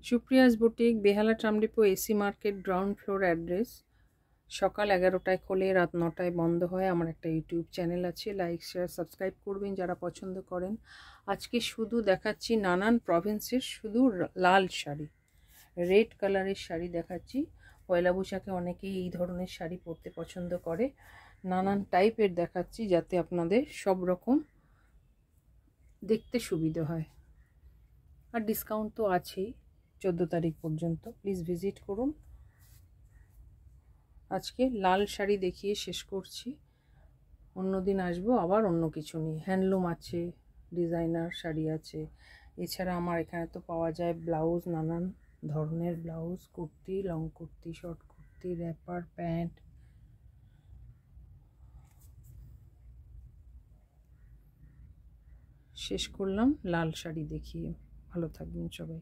Supriya's boutique, Behala tram depot, AC market, ground floor address. সকাল 11টায় খোলে, রাত 9টায় বন্ধ হয়। আমার একটা ইউটিউব চ্যানেল আছে, লাইক শেয়ার সাবস্ক্রাইব করবেন যারা পছন্দ করেন। আজকে শুধু দেখাচ্ছি নানান প্রভিন্সের শুধু লাল শাড়ি, রেড কালারের শাড়ি দেখাচ্ছি। পয়লা বৈশাখে অনেকেই এই ধরনের শাড়ি পরতে পছন্দ করে। নানান টাইপের দেখাচ্ছি যাতে আপনাদের সব রকম দেখতে সুবিধা হয়। আর ডিসকাউন্ট তো আছেই 14 তারিখ পর্যন্ত। প্লিজ ভিজিট করুন। আজকে লাল শাড়ি দেখিয়ে শেষ করছি, অন্যদিন আসবো আবার অন্য কিছু নিয়ে। হ্যান্ডলুম আছে, ডিজাইনার শাড়ি আছে। এছাড়া আমার এখানে তো পাওয়া যায় ব্লাউজ, নানান ধরনের blouse, kurti, long kurti, short kurti, wrapper, pant. শেষ করলাম লাল শাড়ি দেখিয়ে। ভালো থাকবেন সবাই।